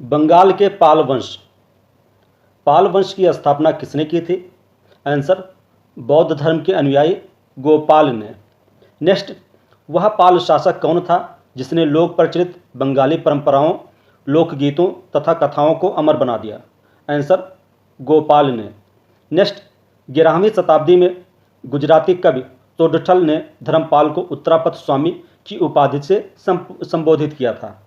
बंगाल के पाल वंश। पाल वंश की स्थापना किसने की थी? आंसर, बौद्ध धर्म के अनुयायी गोपाल ने। नेक्स्ट, वह पाल शासक कौन था जिसने लोक प्रचलित बंगाली परंपराओं, लोकगीतों तथा कथाओं को अमर बना दिया? आंसर, गोपाल ने। नेक्स्ट, 11वीं शताब्दी में गुजराती कवि तोडठल ने धर्मपाल को उत्तरापथ स्वामी की उपाधि से संबोधित किया था।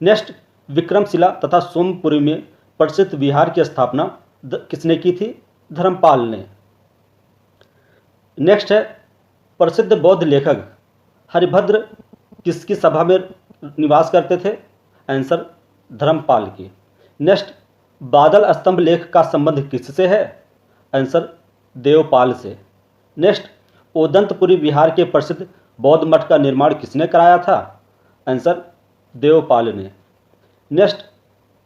नेक्स्ट, विक्रमशिला तथा सोमपुरी में प्रसिद्ध विहार की स्थापना किसने की थी? धर्मपाल ने। नेक्स्ट है, प्रसिद्ध बौद्ध लेखक हरिभद्र किसकी सभा में निवास करते थे? आंसर, धर्मपाल की। नेक्स्ट, बादल स्तंभ लेख का संबंध किससे है? आंसर, देवपाल से। नेक्स्ट, ओदंतपुरी विहार के प्रसिद्ध बौद्ध मठ का निर्माण किसने कराया था? आंसर, देवपाल ने। नेक्स्ट,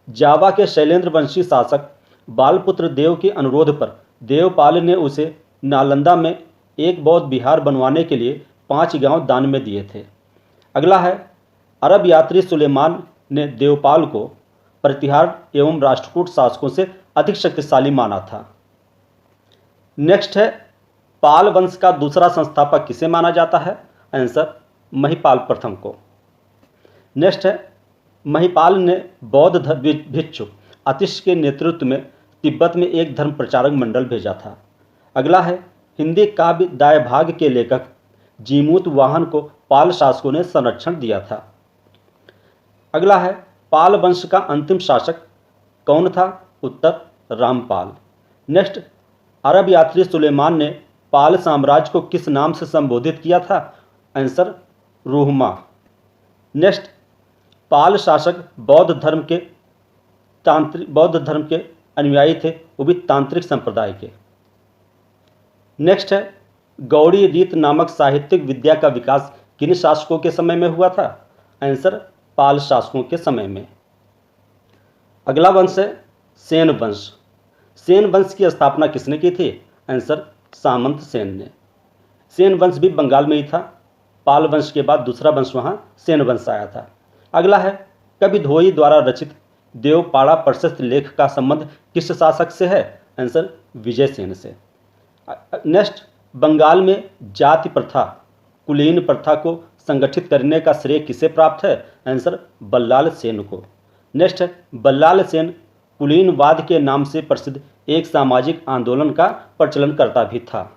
जावा के शैलेंद्र वंशी शासक बालपुत्र देव के अनुरोध पर देवपाल ने उसे नालंदा में एक बौद्ध विहार बनवाने के लिए 5 गांव दान में दिए थे। अगला है, अरब यात्री सुलेमान ने देवपाल को प्रतिहार एवं राष्ट्रकूट शासकों से अधिक शक्तिशाली माना था। नेक्स्ट है, पाल वंश का दूसरा संस्थापक किसे माना जाता है? आंसर, महिपाल प्रथम को। नेक्स्ट है, महिपाल ने बौद्ध भिक्षु अतिश के नेतृत्व में तिब्बत में एक धर्म प्रचारक मंडल भेजा था। अगला है, हिंदी काव्य दायभाग के लेखक जीमूत वाहन को पाल शासकों ने संरक्षण दिया था। अगला है, पाल वंश का अंतिम शासक कौन था? उत्तर, रामपाल। नेक्स्ट, अरब यात्री सुलेमान ने पाल साम्राज्य को किस नाम से संबोधित किया था? आंसर, रूहमा। नेक्स्ट, पाल शासक बौद्ध धर्म के अनुयायी थे, वो भी तांत्रिक संप्रदाय के। नेक्स्ट है, गौड़ी रीत नामक साहित्यिक विद्या का विकास किन शासकों के समय में हुआ था? आंसर, पाल शासकों के समय में। अगला वंश है सेन वंश। सेन वंश की स्थापना किसने की थी? आंसर, सामंत सेन ने। सेन वंश भी बंगाल में ही था। पाल वंश के बाद दूसरा वंश वहां सेन वंश आया था। अगला है, कवि धोई द्वारा रचित देवपाड़ा प्रशस्त लेख का संबंध किस शासक से है? आंसर, विजयसेन से। नेक्स्ट, बंगाल में जाति प्रथा, कुलीन प्रथा को संगठित करने का श्रेय किसे प्राप्त है? आंसर, बल्लाल सेन को। नेक्स्ट है, बल्लाल सेन कुलीनवाद के नाम से प्रसिद्ध एक सामाजिक आंदोलन का प्रचलन करता भी था।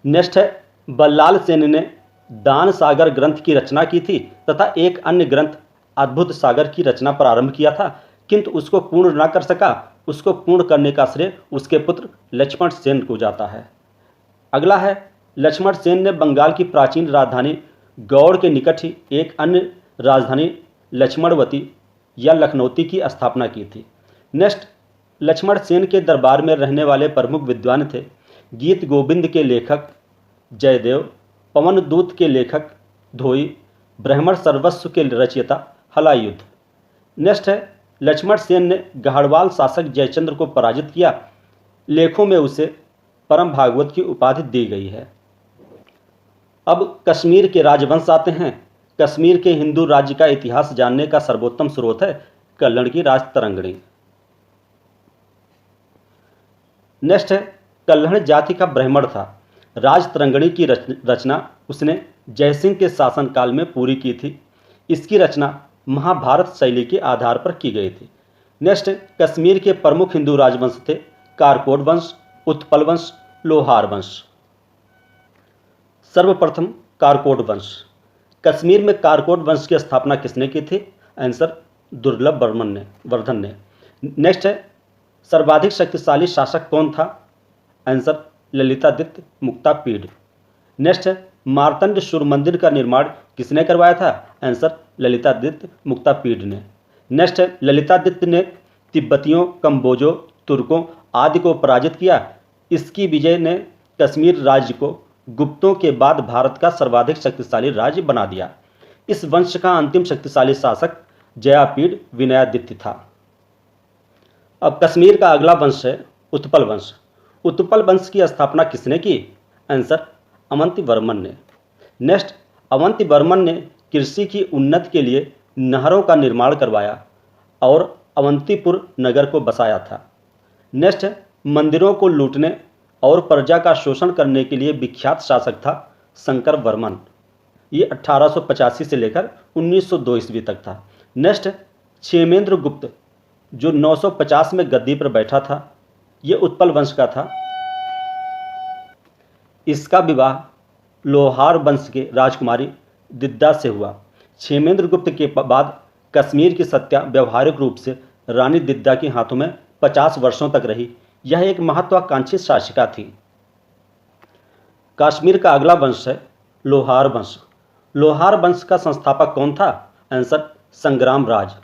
नेक्स्ट है, बल्लाल सेन ने दान सागर ग्रंथ की रचना की थी तथा एक अन्य ग्रंथ अद्भुत सागर की रचना प्रारंभ किया था, किंतु उसको पूर्ण न कर सका। उसको पूर्ण करने का श्रेय उसके पुत्र लक्ष्मण सेन को जाता है। अगला है, लक्ष्मण सेन ने बंगाल की प्राचीन राजधानी गौड़ के निकट ही एक अन्य राजधानी लक्ष्मणवती या लखनौती की स्थापना की थी। नेक्स्ट, लक्ष्मण सेन के दरबार में रहने वाले प्रमुख विद्वान थे गीत गोविंद के लेखक जयदेव, पवन दूत के लेखक धोई, ब्राह्मण सर्वस्व के रचयिता हलायुद्ध। नेक्स्ट है, लक्ष्मण सेन ने गढ़वाल शासक जयचंद्र को पराजित किया। लेखों में उसे परम भागवत की उपाधि दी गई है। अब कश्मीर के राजवंश आते हैं। कश्मीर के हिंदू राज्य का इतिहास जानने का सर्वोत्तम स्रोत है कल्हड़ की राजतरंगिणी। नेक्स्ट है, कल्हड़ जाति का ब्राह्मण था। राजतरंगिणी की रचना उसने जयसिंह के शासनकाल में पूरी की थी। इसकी रचना महाभारत शैली के आधार पर की गई थी। नेक्स्ट, कश्मीर के प्रमुख हिंदू राजवंश थे कारकोट वंश, उत्पल वंश, लोहार वंश। सर्वप्रथम कारकोट वंश। कश्मीर में कारकोट वंश की स्थापना किसने की थी? आंसर, दुर्लभ वर्धन ने। नेक्स्ट है, सर्वाधिक शक्तिशाली शासक कौन था? आंसर, ललितादित्य मुक्तापीड। नेक्स्ट है, मार्तंड सूर्य मंदिर का निर्माण किसने करवाया था? आंसर, ललितादित्य मुक्तापीड ने। नेक्स्ट है, ललितादित्य ने तिब्बतियों, कंबोजों, तुर्कों आदि को पराजित किया। इसकी विजय ने कश्मीर राज्य को गुप्तों के बाद भारत का सर्वाधिक शक्तिशाली राज्य बना दिया। इस वंश का अंतिम शक्तिशाली शासक जयापीड विनयादित्य था। अब कश्मीर का अगला वंश है उत्पल वंश। उत्पल वंश की स्थापना किसने की? आंसर, अवंती वर्मन ने। नेक्स्ट, अवंती वर्मन ने कृषि की उन्नति के लिए नहरों का निर्माण करवाया और अवंतीपुर नगर को बसाया था। नेक्स्ट है, मंदिरों को लूटने और प्रजा का शोषण करने के लिए विख्यात शासक था शंकर वर्मन। ये 1885 से लेकर 1902 ईस्वी तक था। नेक्स्ट, क्षेमेंद्र गुप्त जो 950 में गद्दी पर बैठा था, ये उत्पल वंश का था। इसका विवाह लोहार वंश के राजकुमारी दिद्दा से हुआ। क्षेमेंद्र गुप्त के बाद कश्मीर की सत्ता व्यवहारिक रूप से रानी दिद्दा के हाथों में 50 वर्षों तक रही। यह एक महत्वाकांक्षी शासिका थी। कश्मीर का अगला वंश है लोहार वंश। लोहार वंश का संस्थापक कौन था? आंसर संग्राम राज,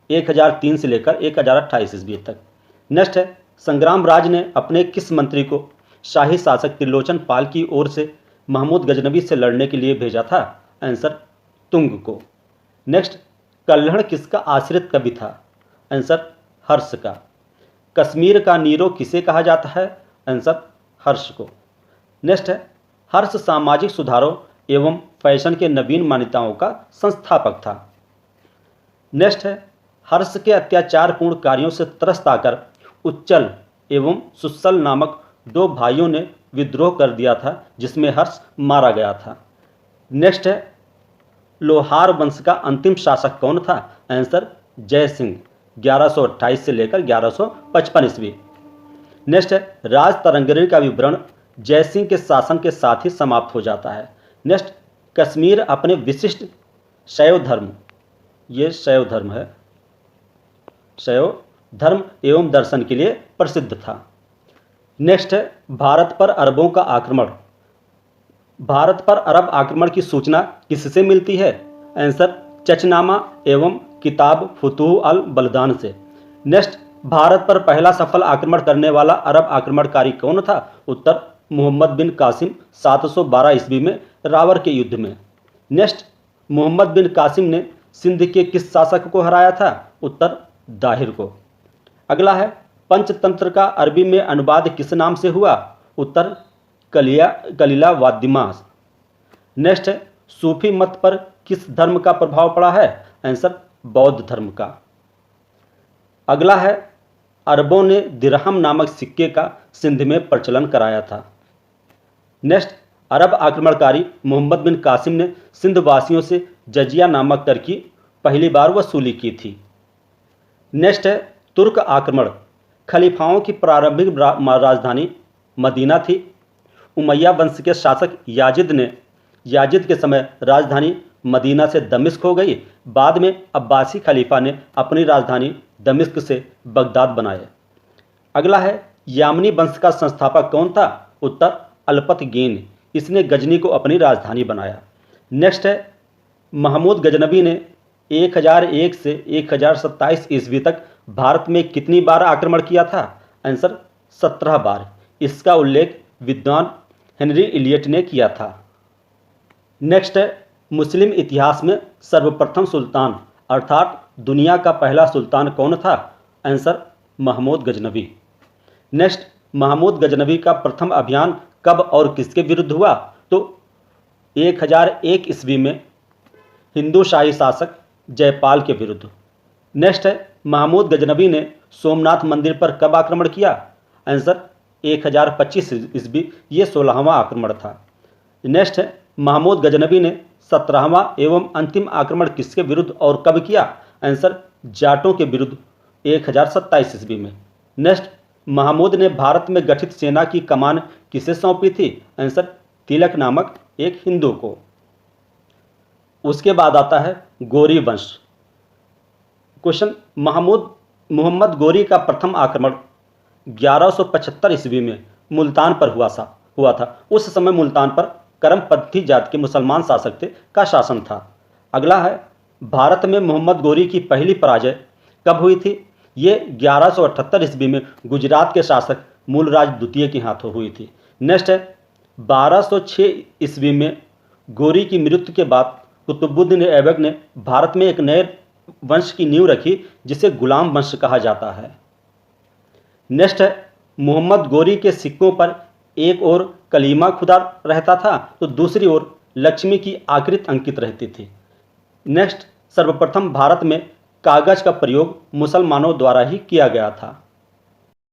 1003 से लेकर 1028 ईस्वी तक। नेक्स्ट है, संग्राम राज ने अपने किस मंत्री को शाही शासक त्रिलोचन पाल की ओर से महमूद गजनवी से लड़ने के लिए भेजा था? आंसर तुंग को। नेक्स्ट, कल्हड़ किसका आश्रित कवि था? आंसर हर्ष का। कश्मीर का नीरो किसे कहा जाता है? आंसर हर्ष को। नेक्स्ट है, हर्ष सामाजिक सुधारों एवं फैशन के नवीन मान्यताओं का संस्थापक था। नेक्स्ट है, हर्ष के अत्याचारपूर्ण कार्यों से त्रस्त आकर उच्चल एवं सुस्सल नामक 2 भाइयों ने विद्रोह कर दिया था, जिसमें हर्ष मारा गया था। नेक्स्ट है, लोहार वंश का अंतिम शासक कौन था? आंसर जय सिंह, 1128 से लेकर 1155 ईस्वी। नेक्स्ट है, राज तरंगरी का विवरण जय सिंह के शासन के साथ ही समाप्त हो जाता है। नेक्स्ट, कश्मीर अपने विशिष्ट शैव धर्म, ये शैव धर्म है, शैव धर्म एवं दर्शन के लिए प्रसिद्ध था। नेक्स्ट है, भारत पर अरबों का आक्रमण। भारत पर अरब आक्रमण की सूचना किससे मिलती है? आंसर चचनामा एवं किताब फुतूह अल बलदान से। नेक्स्ट, भारत पर पहला सफल आक्रमण करने वाला अरब आक्रमणकारी कौन था? उत्तर मोहम्मद बिन कासिम, 712 ईस्वी में रावर के युद्ध में। नेक्स्ट, मोहम्मद बिन कासिम ने सिंध के किस शासक को हराया था? उत्तर दाहिर को। अगला है, पंचतंत्र का अरबी में अनुवाद किस नाम से हुआ? उत्तर कलीला वादिमास। नेक्स्ट है, सूफी मत पर किस धर्म का प्रभाव पड़ा है? आंसर बौद्ध धर्म का। अगला है, अरबों ने दिरहम नामक सिक्के का सिंध में प्रचलन कराया था। नेक्स्ट, अरब आक्रमणकारी मोहम्मद बिन कासिम ने सिंध वासियों से जजिया नामक कर की पहली बार वसूली की थी। नेक्स्ट है, तुर्क आक्रमण। खलीफाओं की प्रारंभिक राजधानी मदीना थी। उमैया वंश के शासक याजिद के समय राजधानी मदीना से दमिश्क हो गई। बाद में अब्बासी खलीफा ने अपनी राजधानी दमिश्क से बगदाद बनाए। अगला है, यामनी वंश का संस्थापक कौन था? उत्तर अल्पतगीन, इसने गजनी को अपनी राजधानी बनाया। नेक्स्ट है, महमूद गजनवी ने 1001 से 1027 ईस्वी तक भारत में कितनी बार आक्रमण किया था? आंसर 17 बार। इसका उल्लेख विद्वान हेनरी इलियट ने किया था। नेक्स्ट है, मुस्लिम इतिहास में सर्वप्रथम सुल्तान अर्थात दुनिया का पहला सुल्तान कौन था? आंसर महमूद गजनवी। नेक्स्ट, महमूद गजनवी का प्रथम अभियान कब और किसके विरुद्ध हुआ? तो 1001 ईस्वी में हिंदू शाही शासक जयपाल के विरुद्ध। नेक्स्ट है, महमूद गजनवी ने सोमनाथ मंदिर पर कब आक्रमण किया? आंसर 1025 ईस्वी, ये 16वां आक्रमण था। नेक्स्ट है, महमूद गजनवी ने 17वां एवं अंतिम आक्रमण किसके विरुद्ध और कब किया? आंसर जाटों के विरुद्ध 1027 ईस्वी में। नेक्स्ट, महमूद ने भारत में गठित सेना की कमान किसे सौंपी थी? आंसर तिलक नामक एक हिंदू को। उसके बाद आता है गोरी वंश। क्वेश्चन, मोहम्मद गोरी का प्रथम आक्रमण 1175 ईस्वी में मुल्तान पर हुआ था। उस समय मुल्तान पर करमपंथी जाति के मुसलमान शासक थे का शासन था। अगला है, भारत में मोहम्मद गोरी की पहली पराजय कब हुई थी? ये 1178 ईस्वी में गुजरात के शासक मूलराज द्वितीय के हाथों हुई थी। नेक्स्ट है, 1206 ईस्वी में गोरी की मृत्यु के बाद कुतुबुद्दीन ऐबक ने भारत में एक नए वंश की नींव रखी जिसे गुलाम वंश कहा जाता है। नेक्स्ट है, मोहम्मद गोरी के सिक्कों पर एक ओर कलीमा खुदा रहता था तो दूसरी ओर लक्ष्मी की आकृति अंकित रहती थी। नेक्स्ट, सर्वप्रथम भारत में कागज का प्रयोग मुसलमानों द्वारा ही किया गया था।